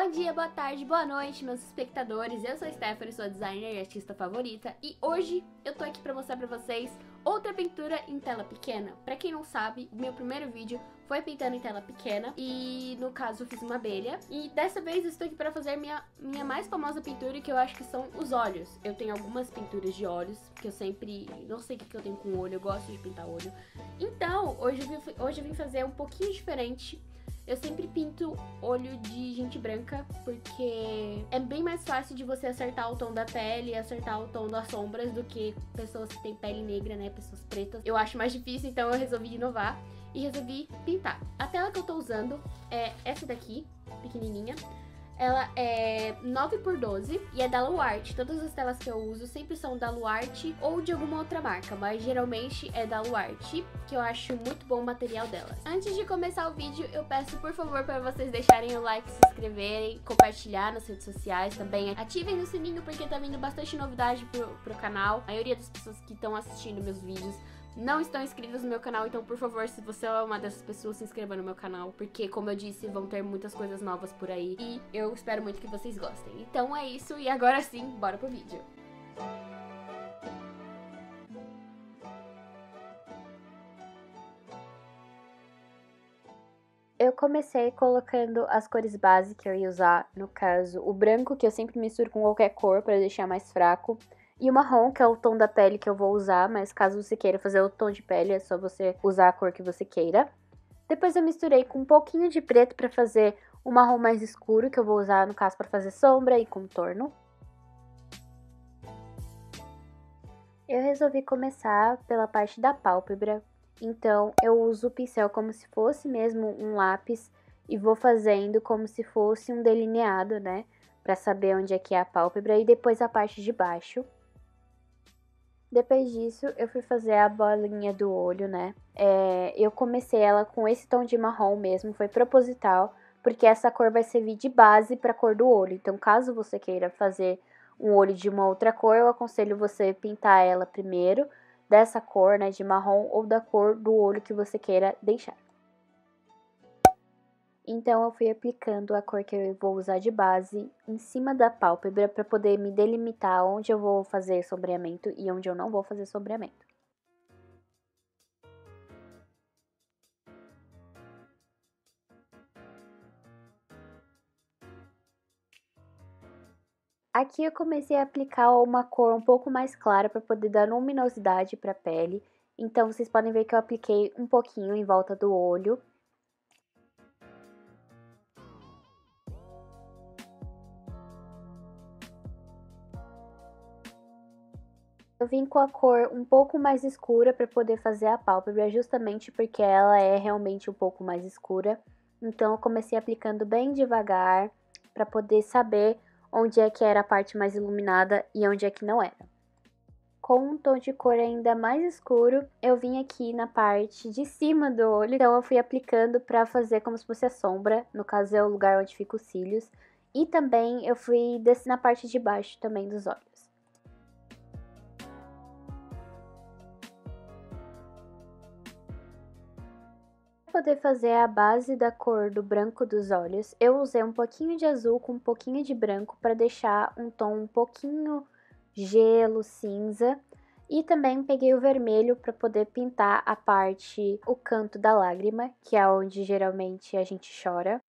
Bom dia, boa tarde, boa noite, meus espectadores. Eu sou a Stephanie, sua designer e artista favorita. E hoje eu tô aqui pra mostrar pra vocês outra pintura em tela pequena. Pra quem não sabe, o meu primeiro vídeo foi pintando em tela pequena. E no caso eu fiz uma abelha. E dessa vez eu estou aqui pra fazer minha mais famosa pintura, que eu acho que são os olhos. Eu tenho algumas pinturas de olhos, que eu sempre... não sei o que eu tenho com olho, eu gosto de pintar olho. Então, hoje eu vim fazer um pouquinho diferente. Eu sempre pinto olho de gente branca, porque é bem mais fácil de você acertar o tom da pele e acertar o tom das sombras do que pessoas que têm pele negra, né, pessoas pretas. Eu acho mais difícil, então eu resolvi inovar e resolvi pintar. A tela que eu tô usando é essa daqui, pequenininha. Ela é 9x12 e é da Luarte. Todas as telas que eu uso sempre são da Luarte ou de alguma outra marca, mas geralmente é da Luarte, que eu acho muito bom o material delas. Antes de começar o vídeo, eu peço por favor para vocês deixarem o like, se inscreverem, compartilhar nas redes sociais também. Ativem o sininho porque tá vindo bastante novidade pro canal. A maioria das pessoas que estão assistindo meus vídeos não estão inscritos no meu canal, então por favor, se você é uma dessas pessoas, se inscreva no meu canal, porque como eu disse, vão ter muitas coisas novas por aí e eu espero muito que vocês gostem. Então é isso, e agora sim, bora pro vídeo. Eu comecei colocando as cores base que eu ia usar, no caso, o branco, que eu sempre misturo com qualquer cor para deixar mais fraco, e o marrom, que é o tom da pele que eu vou usar, mas caso você queira fazer o tom de pele, é só você usar a cor que você queira. Depois eu misturei com um pouquinho de preto para fazer o marrom mais escuro, que eu vou usar, no caso, para fazer sombra e contorno. Eu resolvi começar pela parte da pálpebra, então eu uso o pincel como se fosse mesmo um lápis e vou fazendo como se fosse um delineado, né? Para saber onde é que é a pálpebra e depois a parte de baixo. Depois disso, eu fui fazer a bolinha do olho, né? Eu comecei ela com esse tom de marrom mesmo, foi proposital, porque essa cor vai servir de base para a cor do olho. Então, caso você queira fazer um olho de uma outra cor, eu aconselho você pintar ela primeiro dessa cor, né, de marrom, ou da cor do olho que você queira deixar. Então, eu fui aplicando a cor que eu vou usar de base em cima da pálpebra para poder me delimitar onde eu vou fazer sombreamento e onde eu não vou fazer sombreamento. Aqui eu comecei a aplicar uma cor um pouco mais clara para poder dar luminosidade para a pele. Então, vocês podem ver que eu apliquei um pouquinho em volta do olho. Eu vim com a cor um pouco mais escura para poder fazer a pálpebra, justamente porque ela é realmente um pouco mais escura. Então, eu comecei aplicando bem devagar para poder saber onde é que era a parte mais iluminada e onde é que não era. Com um tom de cor ainda mais escuro, eu vim aqui na parte de cima do olho, então eu fui aplicando para fazer como se fosse a sombra, no caso é o lugar onde ficam os cílios, e também eu fui descer na parte de baixo também dos olhos. Para poder fazer a base da cor do branco dos olhos, eu usei um pouquinho de azul com um pouquinho de branco para deixar um tom um pouquinho gelo, cinza. E também peguei o vermelho para poder pintar a parte, o canto da lágrima, que é onde geralmente a gente chora.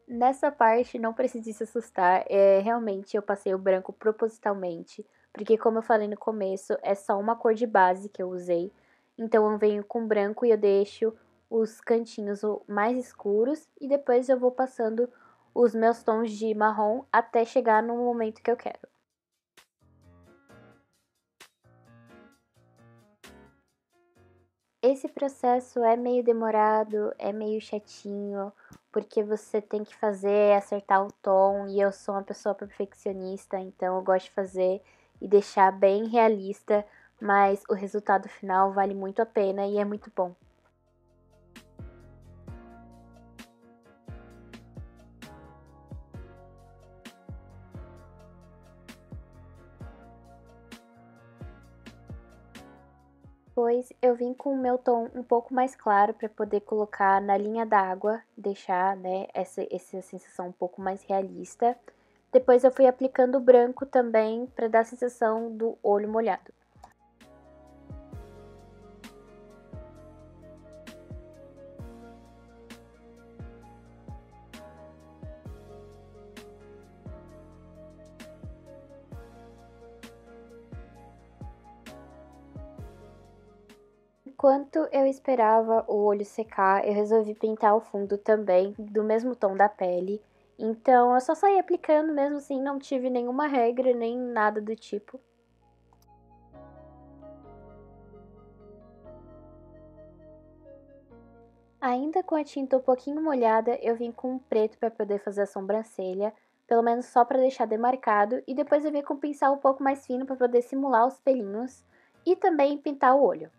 Nessa parte, não precisa se assustar, realmente eu passei o branco propositalmente, porque como eu falei no começo, é só uma cor de base que eu usei, então eu venho com branco e eu deixo os cantinhos mais escuros, e depois eu vou passando os meus tons de marrom até chegar no momento que eu quero. Esse processo é meio demorado, é meio chatinho, porque você tem que fazer, acertar o tom, e eu sou uma pessoa perfeccionista, então eu gosto de fazer e deixar bem realista, mas o resultado final vale muito a pena e é muito bom. Depois eu vim com o meu tom um pouco mais claro para poder colocar na linha d'água, deixar, né, essa sensação um pouco mais realista. Depois eu fui aplicando o branco também para dar a sensação do olho molhado. Enquanto eu esperava o olho secar, eu resolvi pintar o fundo também, do mesmo tom da pele. Então eu só saí aplicando mesmo assim, não tive nenhuma regra nem nada do tipo. Ainda com a tinta um pouquinho molhada, eu vim com um preto para poder fazer a sobrancelha, pelo menos só para deixar demarcado, e depois eu vim com um pincel um pouco mais fino para poder simular os pelinhos e também pintar o olho.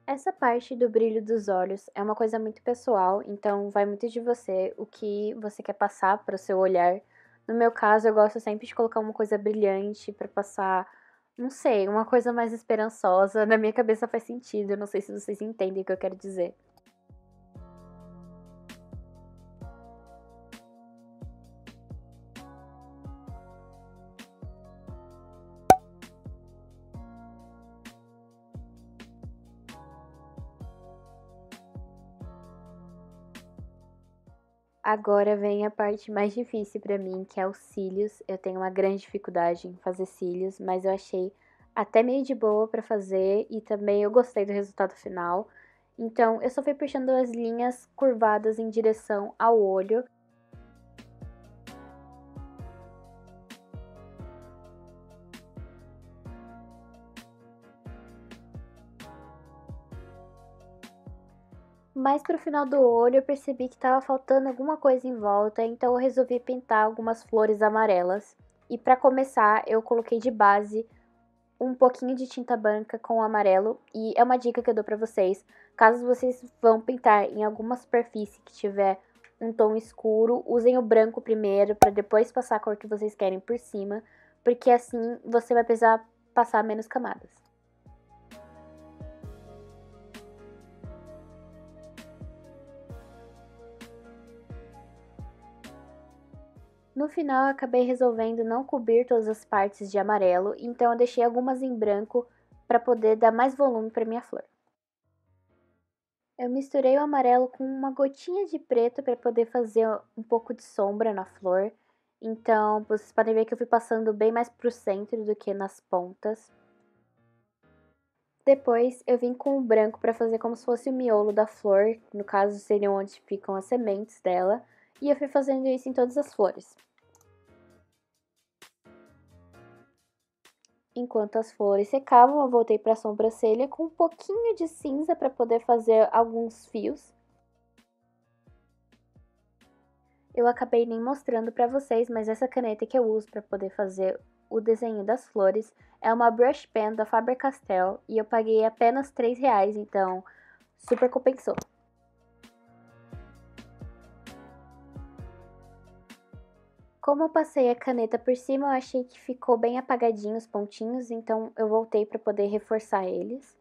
Essa parte do brilho dos olhos é uma coisa muito pessoal, então vai muito de você, o que você quer passar para o seu olhar. No meu caso, eu gosto sempre de colocar uma coisa brilhante para passar, não sei, uma coisa mais esperançosa. Na minha cabeça faz sentido, eu não sei se vocês entendem o que eu quero dizer. Agora vem a parte mais difícil pra mim, que é os cílios. Eu tenho uma grande dificuldade em fazer cílios, mas eu achei até meio de boa pra fazer e também eu gostei do resultado final. Então, eu só fui puxando as linhas curvadas em direção ao olho. Mas pro final do olho eu percebi que estava faltando alguma coisa em volta, então eu resolvi pintar algumas flores amarelas. E para começar, eu coloquei de base um pouquinho de tinta branca com amarelo, e é uma dica que eu dou para vocês. Caso vocês vão pintar em alguma superfície que tiver um tom escuro, usem o branco primeiro para depois passar a cor que vocês querem por cima, porque assim você vai precisar passar menos camadas. No final, eu acabei resolvendo não cobrir todas as partes de amarelo, então eu deixei algumas em branco para poder dar mais volume para minha flor. Eu misturei o amarelo com uma gotinha de preto para poder fazer um pouco de sombra na flor. Então, vocês podem ver que eu fui passando bem mais pro centro do que nas pontas. Depois, eu vim com o branco para fazer como se fosse o miolo da flor, no caso seria onde ficam as sementes dela, e eu fui fazendo isso em todas as flores. Enquanto as flores secavam, eu voltei para a sobrancelha com um pouquinho de cinza para poder fazer alguns fios. Eu acabei nem mostrando para vocês, mas essa caneta que eu uso para poder fazer o desenho das flores é uma Brush Pen da Faber-Castell e eu paguei apenas R$ 3, então super compensou. Como eu passei a caneta por cima, eu achei que ficou bem apagadinho os pontinhos, então eu voltei para poder reforçar eles.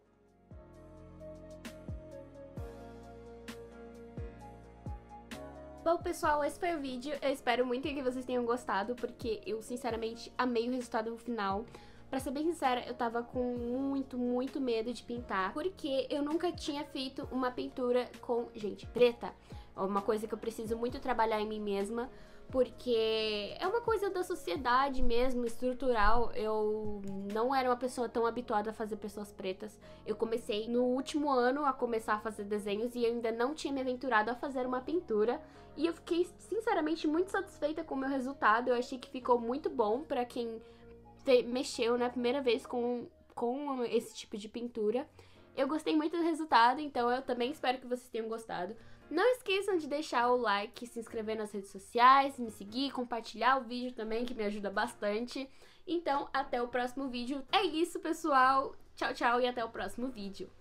Bom, pessoal, esse foi o vídeo. Eu espero muito que vocês tenham gostado, porque eu, sinceramente, amei o resultado final. Pra ser bem sincera, eu tava com muito medo de pintar, porque eu nunca tinha feito uma pintura com, gente, preta. É uma coisa que eu preciso muito trabalhar em mim mesma, porque é uma coisa da sociedade mesmo, estrutural. Eu não era uma pessoa tão habituada a fazer pessoas pretas. Eu comecei no último ano a começar a fazer desenhos e eu ainda não tinha me aventurado a fazer uma pintura. E eu fiquei, sinceramente, muito satisfeita com o meu resultado. Eu achei que ficou muito bom pra quem mexeu, né, primeira vez com com esse tipo de pintura. Eu gostei muito do resultado, então eu também espero que vocês tenham gostado. Não esqueçam de deixar o like, se inscrever nas redes sociais, me seguir, compartilhar o vídeo também, que me ajuda bastante. Então, até o próximo vídeo. É isso, pessoal. Tchau, tchau e até o próximo vídeo.